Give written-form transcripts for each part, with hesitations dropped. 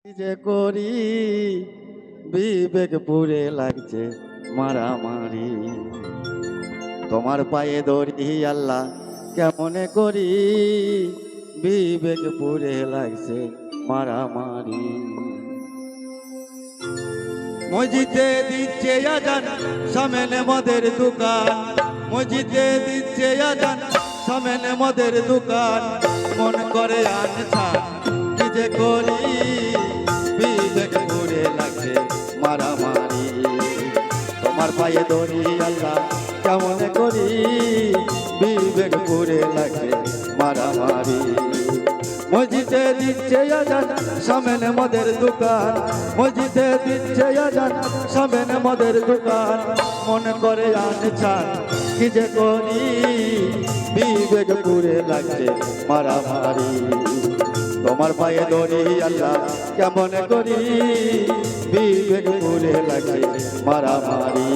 কি যে করি বিবেক পুরে লাগছে মারামারি। তোমার পায়ে দড়ি আল্লাহ কেমনে করি বিবেক পুরে লাগছে মারামারি। মসজিদে দিচ্ছে আজান সামনে মদের দোকান, মসজিদে দিচ্ছে আজান সামনে মদের দোকান। মন করে আনছা কি যে করি বিবেক পুরে লাগছে মারামারি। তোমার পায়ে দড়ি আল্লাহ কেমন করি বিবেক পুরে লাগছে মারামারি। মসজিদে দিচ্ছে আজান সামনে মদের দোকান, মসজিদে দিচ্ছে আজান সামনে মদের দোকান। মন করে আনছা কি যে করি বিবেক পুরে লাগছে মারামারি। তোমার পায়ে দড়ি আল্লাহ কেমন করি বিবেক পুরে লাগছে মারামারি।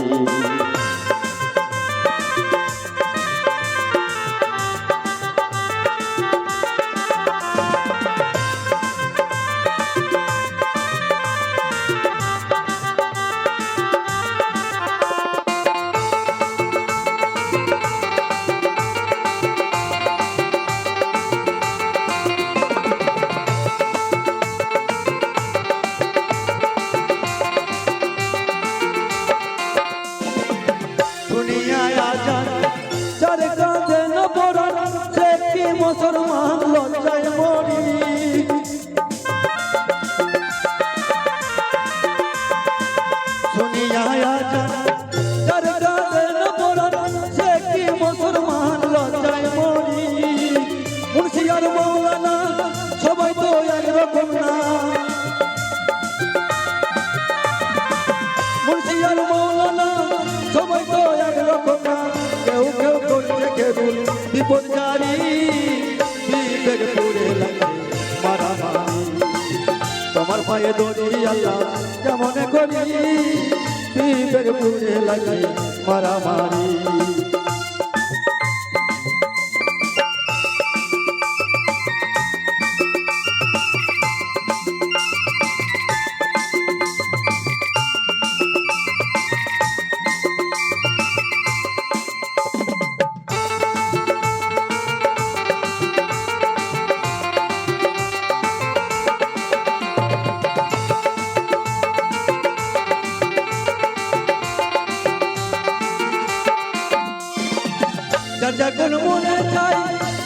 যার কাঁধে নবরাত সে কি মুসলমান লজ্জায় মরি। শুনিয়া আজান যার কাঁধে নবরাত সে কি মুসলমান লজ্জায় মরি। মুন্সি আর মৌলানা সবাই তো একরকম না, মুন্সি আর মৌলানা সবাই তো একরকম না। কেউ কেউ করছে কেবল বিপদ জারি বিবেক পুরে লাগে মারামারি। তোমার পায়ে দড়ি আল্লাহ কেমন করি বিবেক পুরে লাগে মারামারি। যার যখন মনে চাই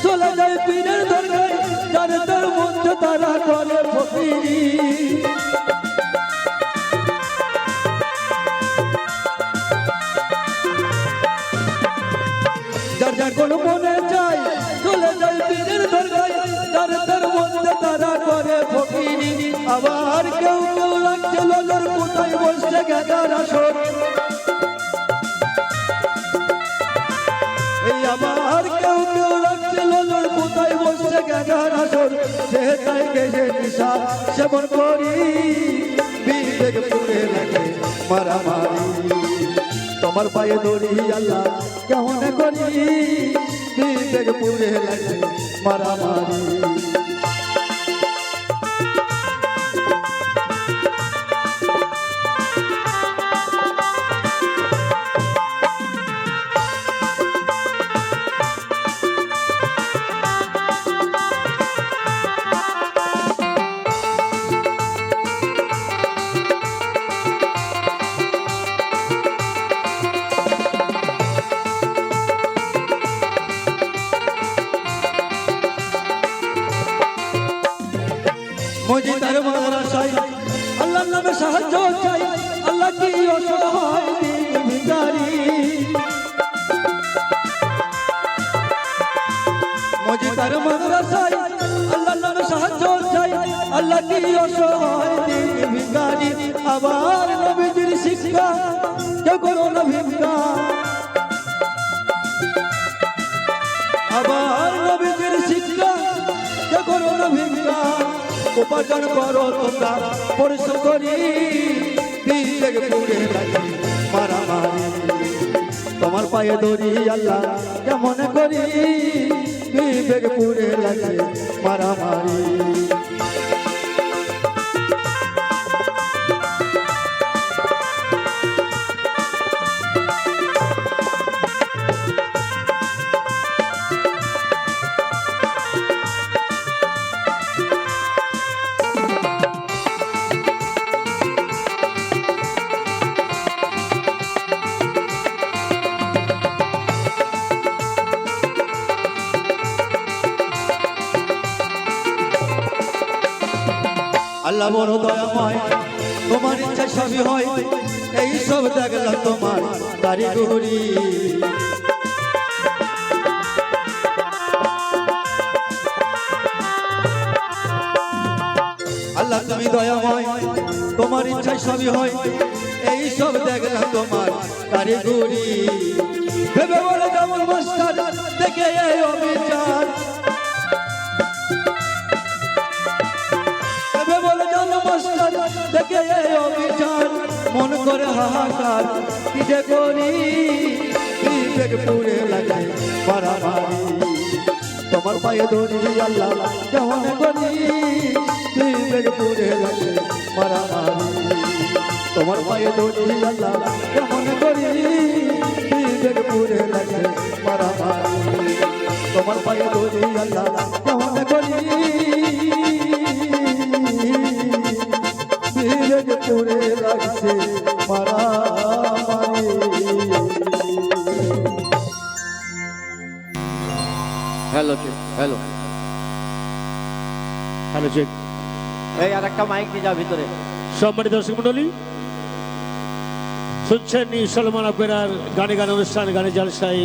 চলে যায় পীরের দরগায়, যার তার মধ্যে তারা করে ফকিরি। যার যখন মনে চাই চলে যায় পীরের দরগায়, যার তার মধ্যে তারা করে ফকিরি। আবার কেউ কেউ লাগছে লোলোর কোথায় বসছে গেদার আসর। আবার কেউ কেউ লাগছে লোলোর কোথায় বসছে গেদার আসর। সে তাই গেছে নিশা সেবন করি বিবেক পুরে লাগে মারামারি। তোমার পায়ে দড়ি আল্লাহ কেমন করি বিবেক পুরে লাগে মারামারি। মসজিদের মাদ্রাসায় আল্লাহর নামে সাহায্য চাই, আল্লাহ কি অসহায় দিন ভিখারি। মসজিদের মাদ্রাসায় আল্লাহর নামে সাহায্য চাই, আল্লাহ কি অসহায় দিন ভিখারি। আবার নবীজির শিক্ষা কেউ করো না ভিক্ষা, আবার নবীজির শিক্ষা কেউ করো না ভিক্ষা। উপার্জন করো তোমরা পরিশ্রম করি বিবেক পুরে লাগে মারামারি। তোমার পায়ে দড়ি আল্লাহ কেমন করি বিবেক পুরে লাগে মারামারি। আল্লাহ বড় দয়াময়, তোমার ইচ্ছা সবই হয়, এই সব দেখলাম তোমার কারিগরি। আল্লাহ তুমি দয়াময়, তোমার ইচ্ছা সবই হয়, এই সব দেখলাম তোমার কারিগরি। ভেবে বলে যেমন মাস্টার দেখে এই অবিচার, ভেবে বলে যেমন মাস্টার দেখে এই অবিচার, মন করে হাহাকার কি যে করি, বিবেক পুরে লাগে মারামারি। তোমার পায়ে ধরি আল্লাহ কেমন করি, বিবেক পুরে লাগে মারামারি। তোমার পায়ে ধরি আল্লাহ কেমন করি, বিবেক পুরে লাগে মারামারি। তোমার পায়ে ধরি আল্লাহ কেমন করি, বিবেক পুরে লাগছে মারামারি। Hello check, hello hello check. এই আর একটা মাইক নিয়ে যাও ভিতরে। সম্মানিত দর্শক মন্ডলী, শুনছেন সলমান অপেরার গানে গান অনুষ্ঠান, গানে জলসায়